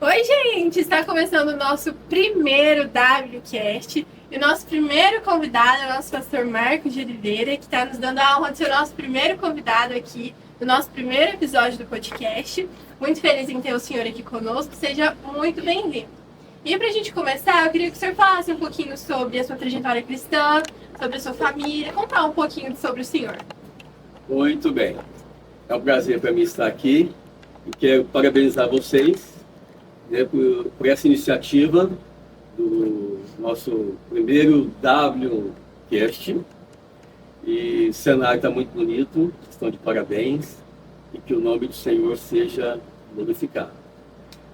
Oi, gente! Está começando o nosso primeiro WCast e o nosso primeiro convidado é o nosso pastor Marcos de Oliveira, que está nos dando a honra de ser o nosso primeiro convidado aqui no nosso primeiro episódio do podcast. Muito feliz em ter o senhor aqui conosco, seja muito bem-vindo. E para a gente começar, eu queria que o senhor falasse um pouquinho sobre a sua trajetória cristã, sobre a sua família, contar um pouquinho sobre o senhor. Muito bem. É um prazer para mim estar aqui e quero parabenizar vocês, né, por essa iniciativa do nosso primeiro WCast. E o cenário está muito bonito, estão de parabéns e que o nome do Senhor seja glorificado.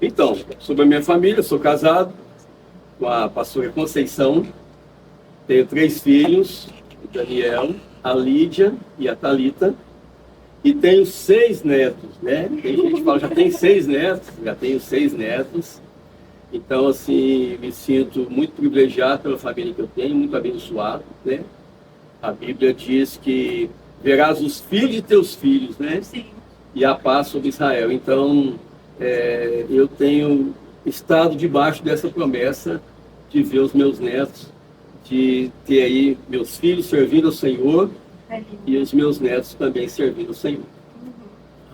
Então, sobre a minha família, sou casado com a pastora Conceição, tenho 3 filhos, o Daniel, a Lídia e a Thalita, e tenho 6 netos, né? Tem gente que fala, já tem 6 netos, já tenho 6 netos. Então, assim, me sinto muito privilegiado pela família que eu tenho, muito abençoado, né? A Bíblia diz que verás os filhos de teus filhos, né? Sim. E a paz sobre Israel. Então, eu tenho estado debaixo dessa promessa de ver os meus netos, de ter aí meus filhos servindo ao Senhor e os meus netos também servindo ao Senhor.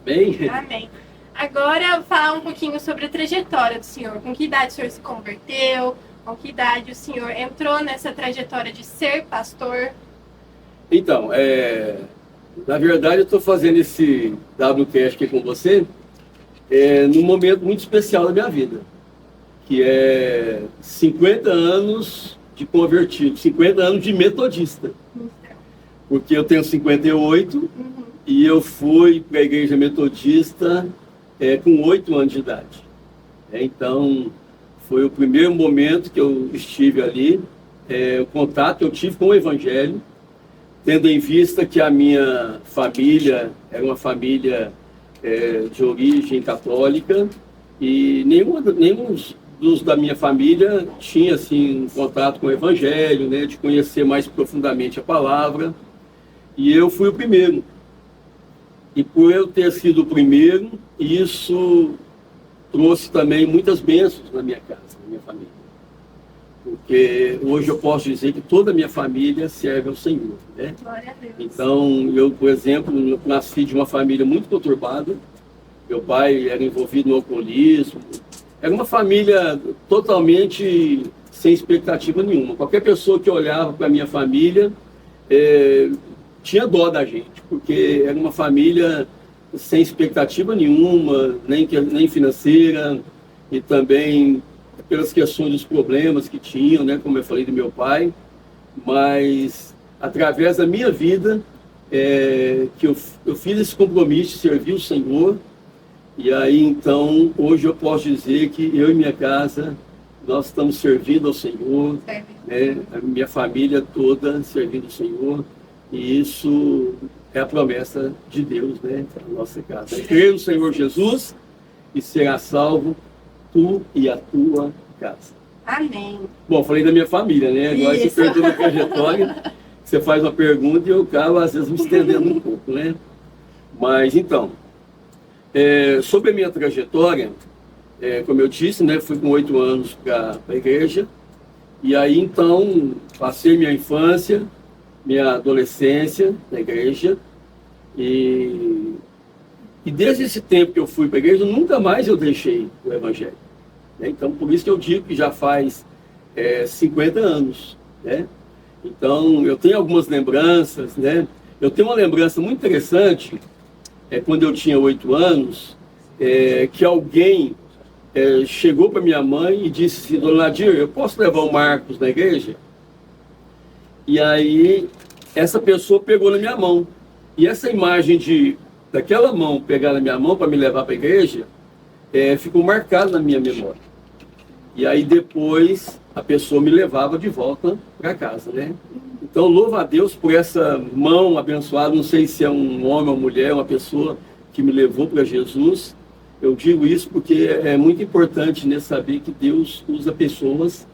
Amém? Amém. Agora, falar um pouquinho sobre a trajetória do senhor. Com que idade o senhor se converteu? Com que idade o senhor entrou nessa trajetória de ser pastor? Então, na verdade, eu estou fazendo esse WCast aqui com você num momento muito especial da minha vida, que é 50 anos de convertido, 50 anos de metodista. Porque eu tenho 58 e eu fui para a igreja metodista com 8 anos de idade. Então, foi o primeiro momento que eu estive ali, o contato que eu tive com o Evangelho, tendo em vista que a minha família era uma família de origem católica e nenhum dos da minha família tinha assim, um contato com o Evangelho, né, de conhecer mais profundamente a palavra. E eu fui o primeiro. E por eu ter sido o primeiro, isso trouxe também muitas bênçãos na minha casa, na minha família. Porque hoje eu posso dizer que toda a minha família serve ao Senhor, né? Glória a Deus. Então, eu, por exemplo, nasci de uma família muito conturbada. Meu pai era envolvido no alcoolismo. Era uma família totalmente sem expectativa nenhuma. Qualquer pessoa que olhava para a minha família tinha dó da gente, porque era uma família sem expectativa nenhuma, nem financeira, e também pelas questões dos problemas que tinham, né, como eu falei do meu pai, mas através da minha vida, que eu fiz esse compromisso de servir o Senhor, e aí então, hoje eu posso dizer que eu e minha casa, nós estamos servindo ao Senhor, né, a minha família toda servindo ao Senhor, e isso é a promessa de Deus, né, para a nossa casa. Creia no Senhor Jesus e será salvo tu e a tua casa. Amém. Bom, falei da minha família, né? Agora você pergunta a trajetória, você faz uma pergunta e eu acabo, às vezes, me estendendo um pouco, né? Mas, então, sobre a minha trajetória, como eu disse, né, fui com 8 anos para a igreja, e aí, então, passei minha infância, minha adolescência na igreja, e desde esse tempo que eu fui para a igreja, nunca mais eu deixei o Evangelho. Né? Então, por isso que eu digo que já faz 50 anos. Né? Então, eu tenho algumas lembranças. Né? Eu tenho uma lembrança muito interessante, quando eu tinha 8 anos, que alguém chegou para minha mãe e disse assim: Dona Nadir, eu posso levar o Marcos na igreja? E aí, essa pessoa pegou na minha mão. E essa imagem daquela mão pegar na minha mão para me levar para a igreja, ficou marcada na minha memória. E aí depois a pessoa me levava de volta para casa, né? Então, louvo a Deus por essa mão abençoada. Não sei se é um homem ou mulher, uma pessoa que me levou para Jesus. Eu digo isso porque é muito importante, né, saber que Deus usa pessoas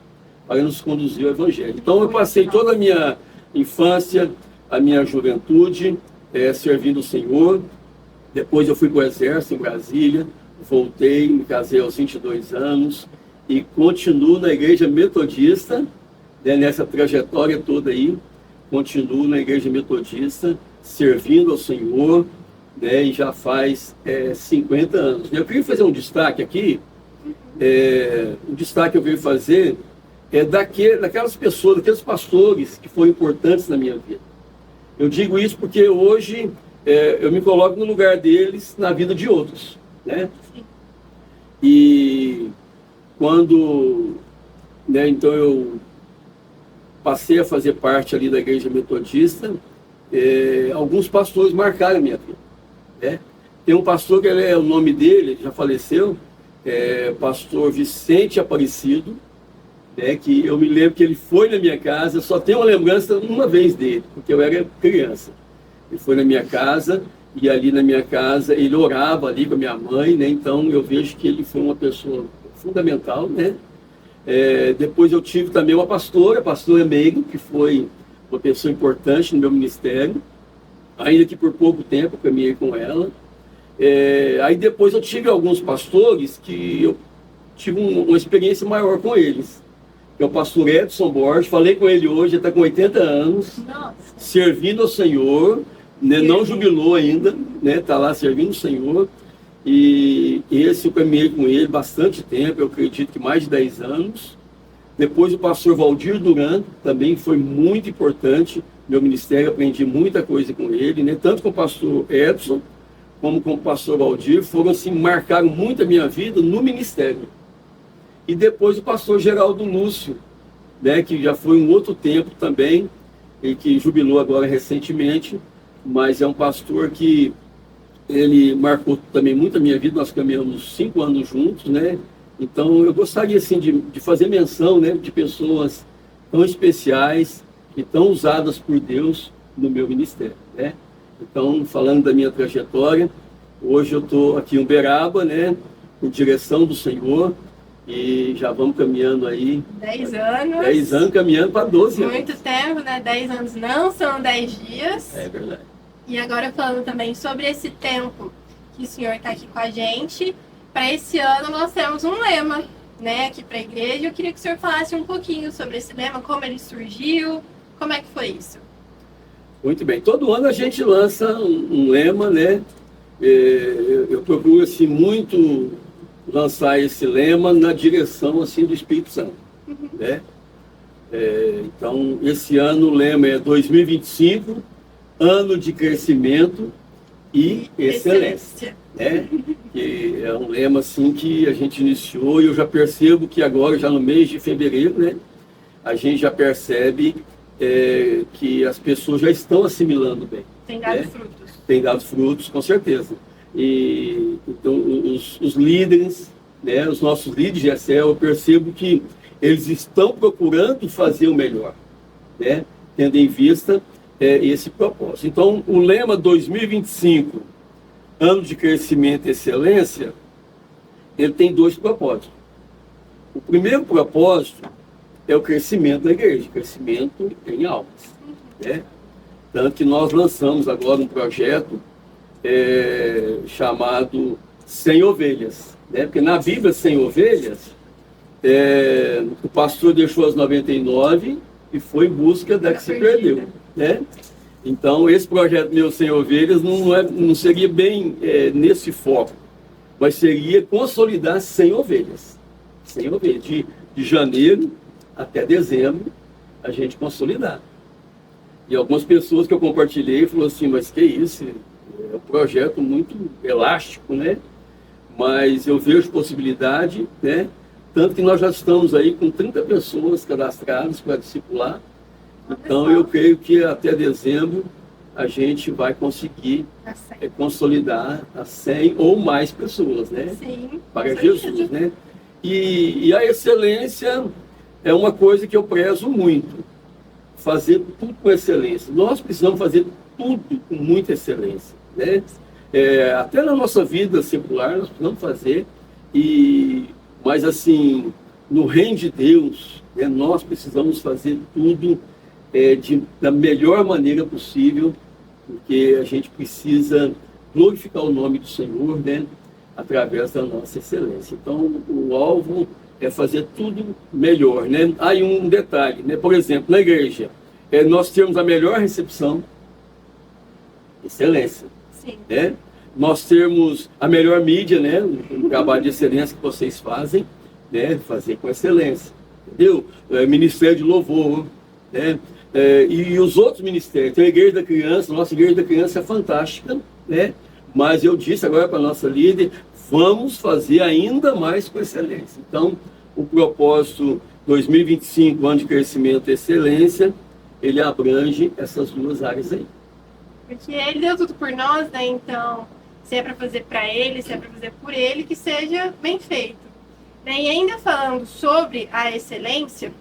para nos conduzir ao Evangelho. Então, eu passei toda a minha infância, a minha juventude, servindo o Senhor. Depois eu fui para o Exército, em Brasília, voltei, me casei aos 22 anos e continuo na igreja metodista, né, nessa trajetória toda aí, continuo na igreja metodista, servindo ao Senhor, né, e já faz 50 anos. Eu queria fazer um destaque aqui, o destaque que eu queria fazer é daquelas pessoas, daqueles pastores que foram importantes na minha vida. Eu digo isso porque hoje eu me coloco no lugar deles na vida de outros, né? E quando, né, então eu passei a fazer parte ali da igreja metodista, alguns pastores marcaram a minha vida, né? Tem um pastor que o nome dele já faleceu, pastor Vicente Aparecido, né, que eu me lembro que ele foi na minha casa, só tenho uma lembrança uma vez dele, porque eu era criança. Ele foi na minha casa, e ali na minha casa ele orava ali com a minha mãe, né? Então eu vejo que ele foi uma pessoa fundamental, né? Depois eu tive também uma pastora, a pastora Meire, que foi uma pessoa importante no meu ministério, ainda que por pouco tempo eu caminhei com ela. Aí depois eu tive alguns pastores que eu tive uma experiência maior com eles. É o pastor Edson Borges, falei com ele hoje, ele está com 80 anos, nossa, servindo ao Senhor, né, não jubilou ainda, está lá servindo o Senhor, e esse eu caminhei com ele bastante tempo, eu acredito que mais de 10 anos. Depois o pastor Valdir Duran, também foi muito importante, no meu ministério, aprendi muita coisa com ele, né, tanto com o pastor Edson, como com o pastor Valdir, foram assim, marcaram muito a minha vida no ministério. E depois o pastor Geraldo Lúcio, né, que já foi um outro tempo também, e que jubilou agora recentemente, mas é um pastor que ele marcou também muito a minha vida, nós caminhamos 5 anos juntos, né? Então eu gostaria assim, de fazer menção, né, de pessoas tão especiais e tão usadas por Deus no meu ministério, né? Então, falando da minha trajetória, hoje eu estou aqui em Uberaba, né, por direção do Senhor, e já vamos caminhando aí. 10 anos. 10 anos caminhando para 12 anos. Muito tempo, né? 10 anos não são 10 dias. É verdade. E agora falando também sobre esse tempo que o senhor está aqui com a gente, para esse ano nós temos um lema, né, aqui para a igreja. Eu queria que o senhor falasse um pouquinho sobre esse lema, como ele surgiu, como é que foi isso? Muito bem. Todo ano a gente lança um lema, né? Eu procuro assim muito lançar esse lema na direção assim do Espírito Santo, né? Então esse ano o lema é 2025, ano de crescimento e excelência, né? Que é um lema assim que a gente iniciou e eu já percebo que agora, já no mês de fevereiro, né, a gente já percebe que as pessoas já estão assimilando bem. Tem dado frutos. Tem dado frutos, com certeza. E então os líderes, né, os nossos líderes de Excel, eu percebo que eles estão procurando fazer o melhor, né, tendo em vista esse propósito. Então, o lema 2025, ano de crescimento e excelência, ele tem 2 propósitos. O primeiro propósito é o crescimento da igreja, crescimento em almas, né? Tanto que nós lançamos agora um projeto chamado 100 ovelhas, né? Porque na Bíblia 100 ovelhas, o pastor deixou as 99 e foi em busca da que se perdeu, né? Então esse projeto meu 100 ovelhas não seria bem nesse foco, mas seria consolidar 100 ovelhas. 100 ovelhas, de janeiro até dezembro, a gente consolidar. E algumas pessoas que eu compartilhei falaram assim, mas que isso? É um projeto muito elástico, né? Mas eu vejo possibilidade, né? Tanto que nós já estamos aí com 30 pessoas cadastradas para discipular. Então eu creio que até dezembro a gente vai conseguir consolidar a 100 ou mais pessoas, né? Sim, para Jesus, né? E a excelência é uma coisa que eu prezo muito. Fazer tudo com excelência. Nós precisamos fazer tudo com muita excelência, né? Até na nossa vida secular nós precisamos fazer, mas assim, no reino de Deus, né, nós precisamos fazer tudo da melhor maneira possível, porque a gente precisa glorificar o nome do Senhor, né? através da nossa excelência. Então, o alvo é fazer tudo melhor, né? Aí um detalhe, né? Por exemplo, na igreja, nós temos a melhor recepção, excelência. Sim. Né? Nós temos a melhor mídia, né? O trabalho de excelência que vocês fazem, né? Fazer com excelência, entendeu? Ministério de louvor, né? E os outros ministérios, tem a igreja da criança, nossa igreja da criança é fantástica, né? Mas eu disse agora para a nossa líder, vamos fazer ainda mais com excelência. Então, o propósito 2025, ano de crescimento e excelência, ele abrange essas duas áreas aí. Porque ele deu tudo por nós, né? Então, se é para fazer para ele, se é para fazer por ele, que seja bem feito. E ainda falando sobre a excelência,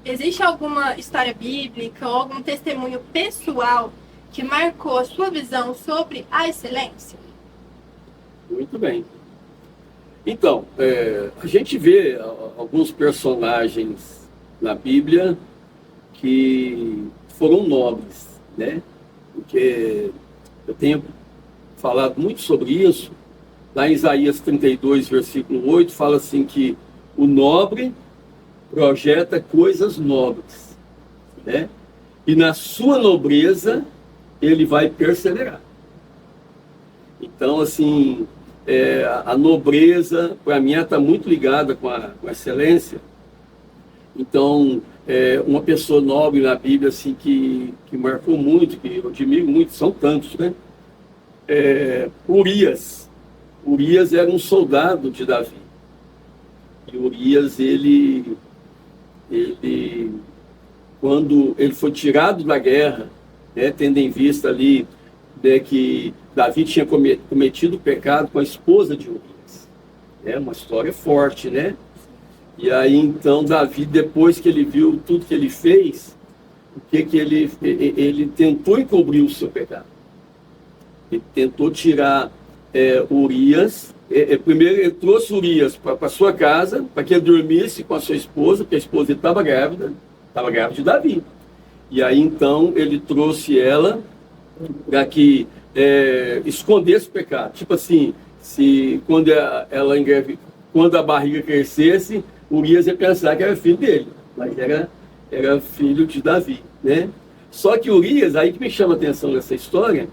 existe alguma história bíblica ou algum testemunho pessoal que marcou a sua visão sobre a excelência? Muito bem. Então, a gente vê alguns personagens na Bíblia que foram nobres, né? Porque eu tenho falado muito sobre isso. Lá em Isaías 32, versículo 8, fala assim que o nobre projeta coisas nobres, né? E na sua nobreza ele vai perseverar. Então, assim, a nobreza, para mim, está muito ligada com a excelência. Então, uma pessoa nobre na Bíblia, assim, que marcou muito, que eu admiro muito, são tantos, né? Urias. Urias era um soldado de Davi. E Urias, ele quando ele foi tirado da guerra, né, tendo em vista ali, né, que Davi tinha cometido pecado com a esposa de Urias. É uma história forte, né? E aí, então, Davi, depois que ele viu tudo que ele fez, ele tentou encobrir o seu pecado. Ele tentou tirar Urias. Primeiro, ele trouxe Urias para sua casa, para que ele dormisse com a sua esposa, porque a esposa estava grávida de Davi. E aí, então, ele trouxe ela para que escondesse o pecado. Tipo assim, quando a barriga crescesse, Urias ia pensar que era filho dele, mas era filho de Davi, né? Só que Urias, aí que me chama a atenção nessa história,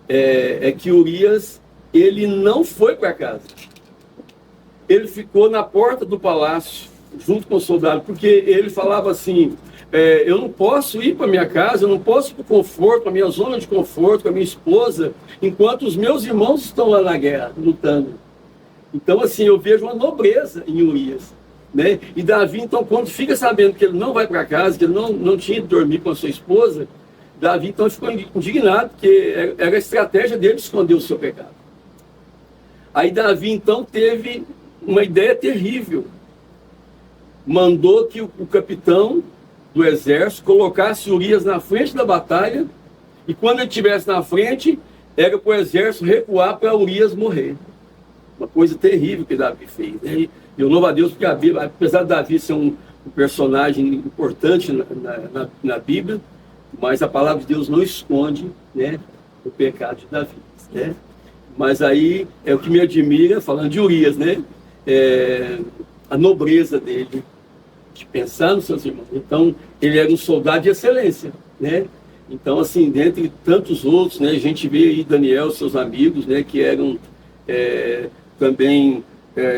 é que Urias, ele não foi para casa. Ele ficou na porta do palácio, junto com o soldado, porque ele falava assim, eu não posso ir para minha casa, eu não posso ir para o conforto, para a minha zona de conforto, com a minha esposa, enquanto os meus irmãos estão lá na guerra, lutando. Então, assim, eu vejo uma nobreza em Urias, né? E Davi, então, quando fica sabendo que ele não vai para casa, que ele não tinha de dormir com a sua esposa, Davi, então, ficou indignado, porque era a estratégia dele esconder o seu pecado. Aí Davi, então, teve uma ideia terrível. Mandou que o capitão do exército colocasse Urias na frente da batalha, e quando ele estivesse na frente, era para o exército recuar para Urias morrer. Uma coisa terrível que Davi fez, né? E eu louvo a Deus porque a Bíblia, apesar de Davi ser um personagem importante na Bíblia, mas a palavra de Deus não esconde, né, o pecado de Davi, né? Mas aí é o que me admira, falando de Urias, né? A nobreza dele, de pensar nos seus irmãos. Então, ele era um soldado de excelência, né? Então, assim, dentre tantos outros, né, a gente vê aí Daniel, seus amigos, né, que eram também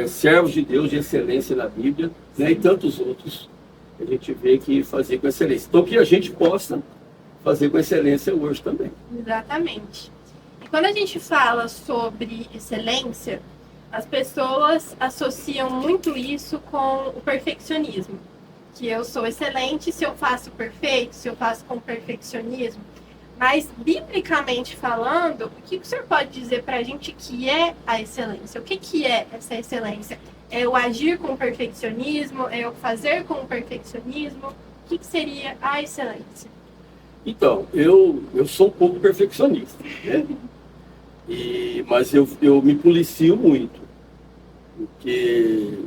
servos de Deus de excelência na Bíblia, né, e tantos outros que a gente vê que fazer com excelência. Então, que a gente possa fazer com excelência hoje também. Exatamente. E quando a gente fala sobre excelência, as pessoas associam muito isso com o perfeccionismo. Que eu sou excelente se eu faço perfeito, se eu faço com perfeccionismo. Mas, biblicamente falando, o que o senhor pode dizer para a gente que é a excelência? O que é essa excelência? É o agir com perfeccionismo? É o fazer com perfeccionismo? O que seria a excelência? Então, eu sou um pouco perfeccionista, né? Mas eu me policio muito, porque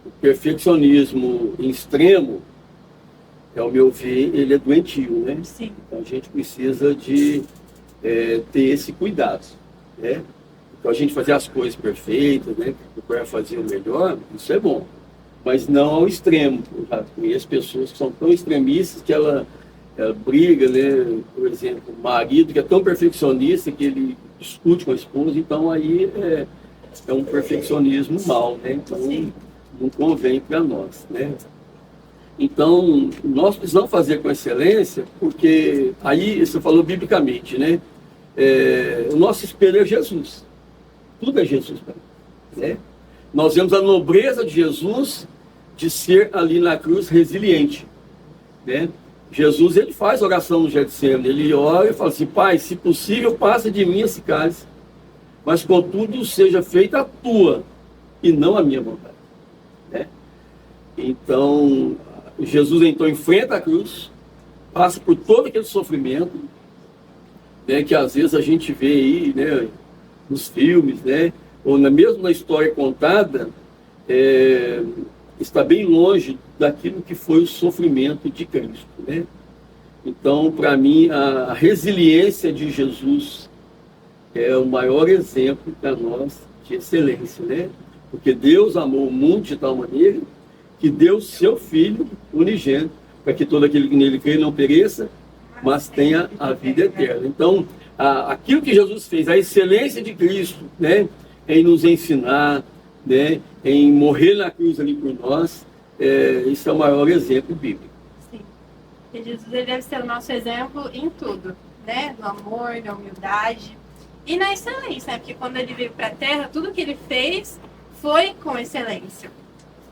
o perfeccionismo em extremo, ao meu ver, ele é doentio, né? Sim. Então a gente precisa de ter esse cuidado, né? Então a gente fazer as coisas perfeitas, né? Procurar fazer o melhor, isso é bom. Mas não ao extremo. Eu já conheço pessoas que são tão extremistas que ela briga, né? Por exemplo, o marido que é tão perfeccionista que ele discute com a esposa, então aí é um perfeccionismo mau, né? Então não convém para nós, né? Então, nós precisamos fazer com excelência, porque aí, você falou biblicamente, né? O nosso espelho é Jesus. Tudo é Jesus, né? Nós vemos a nobreza de Jesus de ser ali na cruz resiliente, né? Jesus, ele faz oração no Getsemane, ele ora e fala assim: Pai, se possível, passa de mim esse cálice, mas contudo seja feita a tua e não a minha vontade, né? Então, Jesus então enfrenta a cruz, passa por todo aquele sofrimento, né, que às vezes a gente vê aí, né, nos filmes, né, ou mesmo na história contada, está bem longe daquilo que foi o sofrimento de Cristo, né? Então, para mim, a resiliência de Jesus é o maior exemplo para nós de excelência, né? Porque Deus amou o mundo de tal maneira que deu seu Filho unigênito, para que todo aquele que nele crê não pereça, mas tenha a vida eterna. Então, aquilo que Jesus fez, a excelência de Cristo, né, em nos ensinar, né, em morrer na cruz ali por nós, isso é o maior exemplo bíblico. Sim. E Jesus, ele deve ser o nosso exemplo em tudo, né? No amor, na humildade e na excelência, né? Porque quando ele veio para a Terra, tudo que ele fez foi com excelência.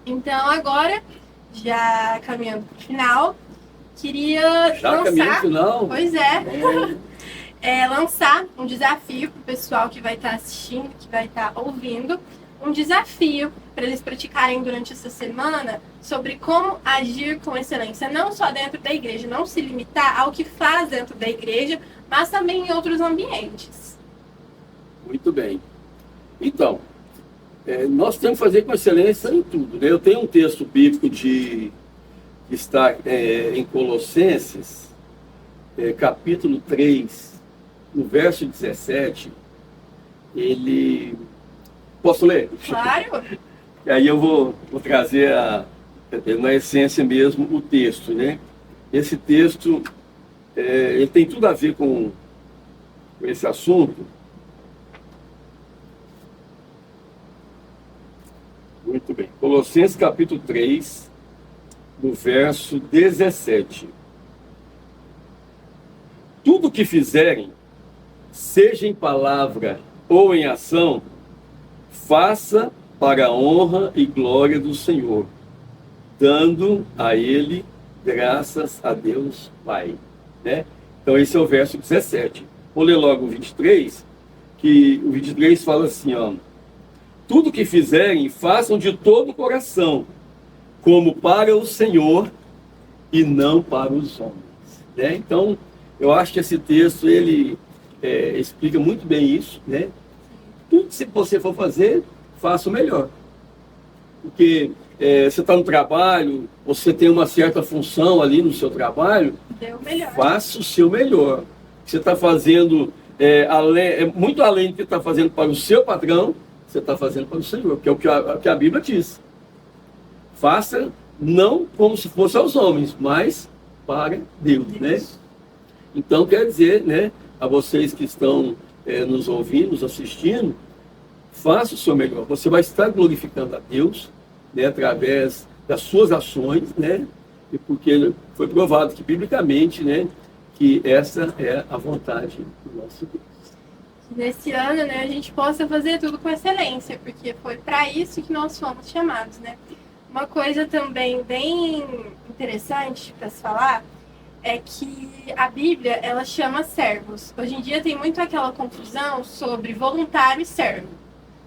Então, agora, já caminhando para o final, queria lançar... Final? Pois é. Lançar um desafio para o pessoal que vai estar assistindo, que vai estar ouvindo, um desafio para eles praticarem durante essa semana sobre como agir com excelência, não só dentro da igreja, não se limitar ao que faz dentro da igreja, mas também em outros ambientes. Muito bem. Então, nós temos que fazer com excelência em tudo, né? Eu tenho um texto bíblico que está em Colossenses, capítulo 3, no verso 17, ele... Posso ler? Claro! E aí eu vou trazer na essência mesmo o texto, né? Esse texto, ele tem tudo a ver com esse assunto. Muito bem. Colossenses capítulo 3, no verso 17. Tudo que fizerem, seja em palavra ou em ação, faça para a honra e glória do Senhor, dando a Ele graças a Deus Pai, né? Então esse é o verso 17. Vou ler logo o 23, que o 23 fala assim, ó: tudo que fizerem, façam de todo o coração, como para o Senhor e não para os homens, né? Então, eu acho que esse texto, ele explica muito bem isso, né? Tudo que você for fazer, faça o melhor. Porque você está no trabalho, você tem uma certa função ali no seu trabalho, faça o seu melhor. Você está fazendo muito além do que está fazendo para o seu patrão, você está fazendo para o Senhor, que é o que a Bíblia diz. Faça não como se fosse aos homens, mas para Deus, né? Então, quer dizer, né, a vocês que estão nos ouvindo, nos assistindo, faça o seu melhor. Você vai estar glorificando a Deus, né, através das suas ações, né? E porque foi provado que, biblicamente, né, que essa é a vontade do nosso Deus. Nesse ano, né, a gente possa fazer tudo com excelência, porque foi para isso que nós fomos chamados, né? Uma coisa também bem interessante para se falar é que a Bíblia, ela chama servos. Hoje em dia tem muito aquela confusão sobre voluntário e servo.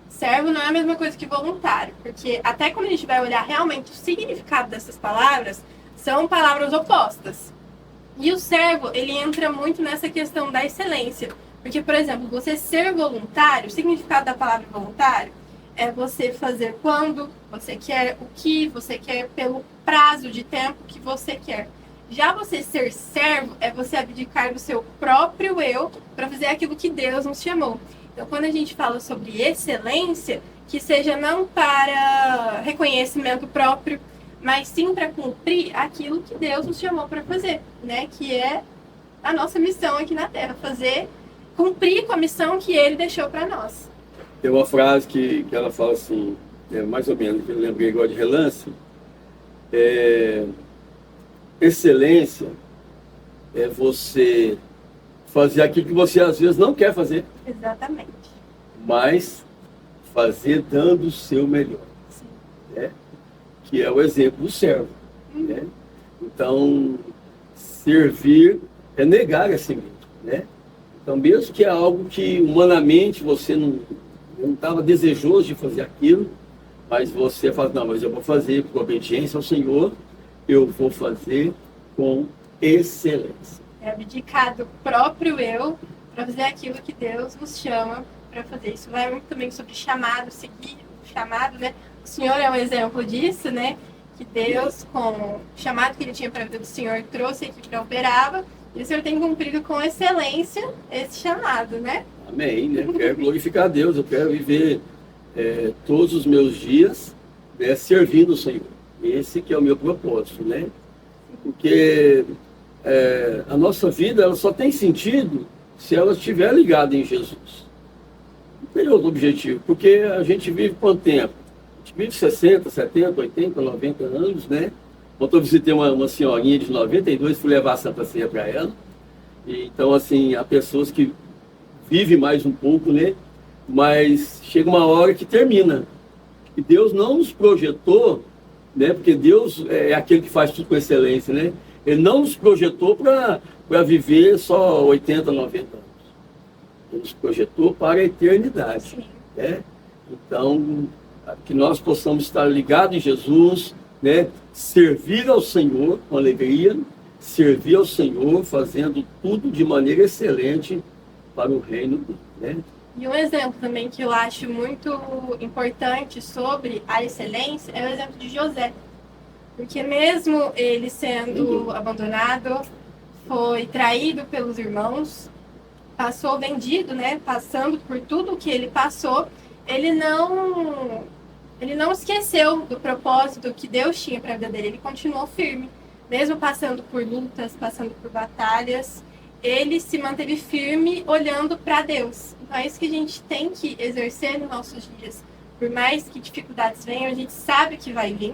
Servo não é a mesma coisa que voluntário, porque até quando a gente vai olhar realmente o significado dessas palavras, são palavras opostas. E o servo, ele entra muito nessa questão da excelência. Porque, por exemplo, você ser voluntário, o significado da palavra voluntário é você fazer quando você quer, o que você quer, pelo prazo de tempo que você quer. Já você ser servo é você abdicar do seu próprio eu para fazer aquilo que Deus nos chamou. Então, quando a gente fala sobre excelência, que seja não para reconhecimento próprio, mas sim para cumprir aquilo que Deus nos chamou para fazer, né? Que é a nossa missão aqui na Terra, cumprir com a missão que Ele deixou para nós. Tem uma frase que ela fala assim, mais ou menos, que eu lembrei agora de relance, excelência é você fazer aquilo que você às vezes não quer fazer. Exatamente. Mas fazer dando o seu melhor. Sim. Né? Que é o exemplo do servo. Né? Então, servir é negar a si mesmo. Né? Então, mesmo que é algo que humanamente você não estava desejoso de fazer aquilo, mas você fala, não, mas eu vou fazer por obediência ao Senhor, eu vou fazer com excelência. É abdicar do próprio eu para fazer aquilo que Deus nos chama para fazer. Isso vai muito também sobre chamado, seguir o chamado, né? O Senhor é um exemplo disso, né? Que Deus, com o chamado que Ele tinha para a vida do Senhor, trouxe aqui para operava, e o Senhor tem cumprido com excelência esse chamado, né? Amém, né? Eu quero glorificar a Deus, eu quero viver todos os meus dias, né, servindo o Senhor. Esse que é o meu propósito, né? Porque a nossa vida ela só tem sentido se ela estiver ligada em Jesus. Não tem outro objetivo, porque a gente vive quanto tempo? A gente vive 60, 70, 80, 90 anos, né? Ontem eu visitei uma senhorinha de 92, fui levar a Santa Ceia para ela. E, então, assim, há pessoas que vivem mais um pouco, né? Mas chega uma hora que termina. E Deus não nos projetou, né? Porque Deus é aquele que faz tudo com excelência, né? Ele não nos projetou para viver só 80, 90 anos. Ele nos projetou para a eternidade. Né? Então, que nós possamos estar ligados em Jesus, né? Servir ao Senhor com alegria, servir ao Senhor fazendo tudo de maneira excelente para o reino dele. Né? E um exemplo também que eu acho muito importante sobre a excelência é o exemplo de José. Porque mesmo ele sendo abandonado, foi traído pelos irmãos, passou vendido, né? Passando por tudo o que ele passou, ele não esqueceu do propósito que Deus tinha para a vida dele. Ele continuou firme, mesmo passando por lutas, passando por batalhas, ele se manteve firme olhando para Deus. Então é isso que a gente tem que exercer nos nossos dias. Por mais que dificuldades venham, a gente sabe que vai vir.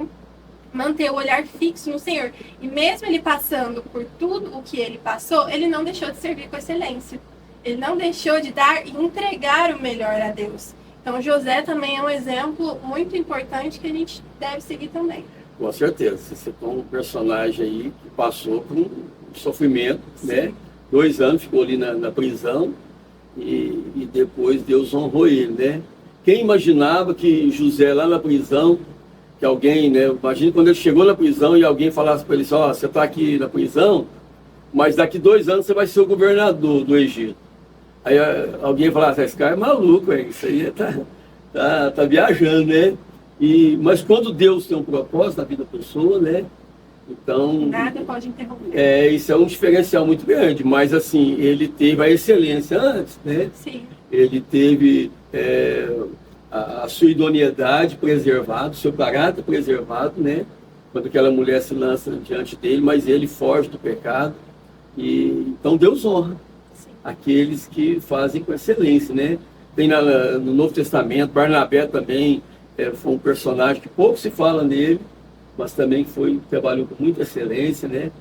Manter o olhar fixo no Senhor. E mesmo ele passando por tudo o que ele passou, ele não deixou de servir com excelência. Ele não deixou de dar e entregar o melhor a Deus. Então José também é um exemplo muito importante que a gente deve seguir também. Com certeza. Você citou um personagem aí que passou por um sofrimento, né? 2 anos ficou ali na prisão e depois Deus honrou ele, né? Quem imaginava que José lá na prisão, que alguém, né? Imagina quando ele chegou na prisão e alguém falasse para ele assim, ó, você está aqui na prisão, mas daqui 2 anos você vai ser o governador do Egito. Aí alguém falasse, esse cara é maluco, isso aí tá viajando, né? Mas quando Deus tem um propósito na vida da pessoa, né? Então, nada pode interromper. Isso é um diferencial muito grande, mas assim, ele teve a excelência antes, né? Sim. Ele teve a sua idoneidade preservada, o seu caráter preservado, né? Quando aquela mulher se lança diante dele, mas ele foge do pecado. Então Deus honra aqueles que fazem com excelência, né? Tem no Novo Testamento, Barnabé também foi um personagem que pouco se fala nele, mas também trabalhou com muita excelência, né?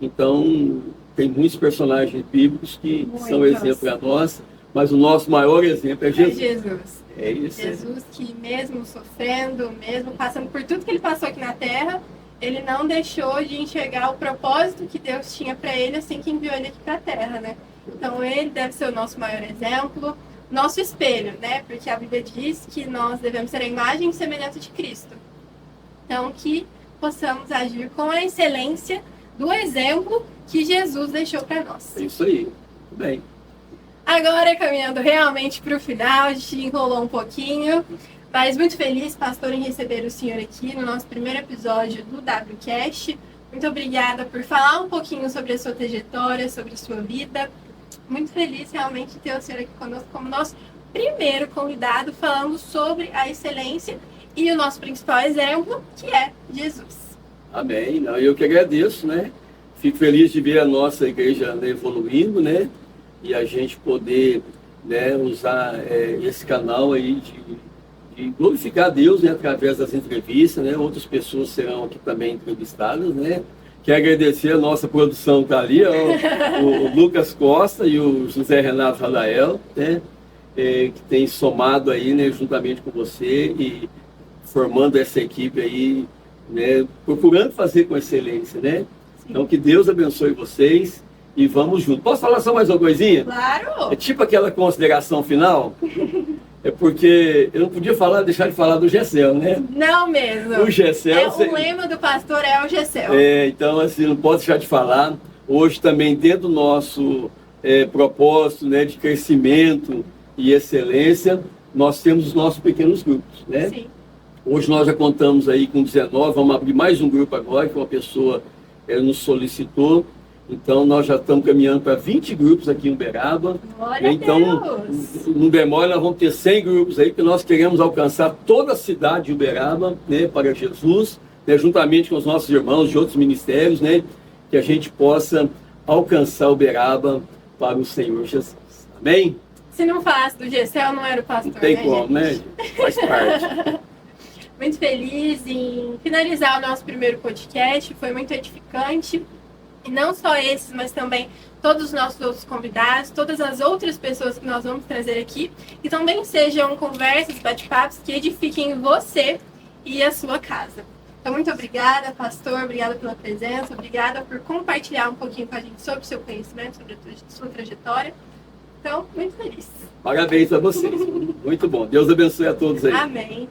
Então, tem muitos personagens bíblicos que são exemplo para nós, mas o nosso maior exemplo é Jesus. É Jesus. É isso. Jesus que mesmo sofrendo, mesmo passando por tudo que ele passou aqui na Terra, ele não deixou de enxergar o propósito que Deus tinha para ele assim que enviou ele aqui para a Terra, né? Então ele deve ser o nosso maior exemplo, nosso espelho, né? Porque a Bíblia diz que nós devemos ser a imagem e semelhança de Cristo. Então que possamos agir com a excelência do exemplo que Jesus deixou para nós. É isso aí. Muito bem. Agora, caminhando realmente para o final, a gente enrolou um pouquinho, mas muito feliz, pastor, em receber o senhor aqui no nosso primeiro episódio do WCast. Muito obrigada por falar um pouquinho sobre a sua trajetória, sobre a sua vida. Muito feliz realmente de ter o senhor aqui conosco como nosso primeiro convidado falando sobre a excelência e o nosso principal exemplo, que é Jesus. Amém. Não, eu que agradeço, né? Fico feliz de ver a nossa igreja, né, evoluindo, né? E a gente poder, né, usar esse canal aí de glorificar a Deus, né, através das entrevistas, né? Outras pessoas serão aqui também entrevistadas, né? Quero agradecer a nossa produção que está ali, ó, o Lucas Costa e o José Renato Radael, né? Que tem somado aí, né, juntamente com você e formando essa equipe aí, né, procurando fazer com excelência, né? Sim. Então que Deus abençoe vocês e vamos juntos. Posso falar só mais uma coisinha? Claro! É tipo aquela consideração final. É porque eu não podia deixar de falar do Gessel, né? Não mesmo. O Gessel... O lema do pastor é o Gessel. Então, assim, não posso deixar de falar. Hoje também, dentro do nosso propósito, né, de crescimento e excelência, nós temos os nossos pequenos grupos, né? Sim. Hoje nós já contamos aí com 19, vamos abrir mais um grupo agora, que uma pessoa nos solicitou. Então, nós já estamos caminhando para 20 grupos aqui em Uberaba. Glória então, a Deus. No demora, nós vamos ter 100 grupos aí, porque nós queremos alcançar toda a cidade de Uberaba, né, para Jesus, né, juntamente com os nossos irmãos de outros ministérios, né, que a gente possa alcançar Uberaba para o Senhor Jesus. Amém? Se não falasse do Gessel, não era o pastor, não tem né, como, gente? né? Faz parte. Muito feliz em finalizar o nosso primeiro podcast, foi muito edificante. E não só esses, mas também todos os nossos outros convidados, todas as outras pessoas que nós vamos trazer aqui. E também sejam conversas, bate-papos que edifiquem você e a sua casa. Então, muito obrigada, pastor. Obrigada pela presença. Obrigada por compartilhar um pouquinho com a gente sobre o seu conhecimento, sobre a sua trajetória. Então, muito feliz. Parabéns a vocês. Muito bom. Deus abençoe a todos aí. Amém.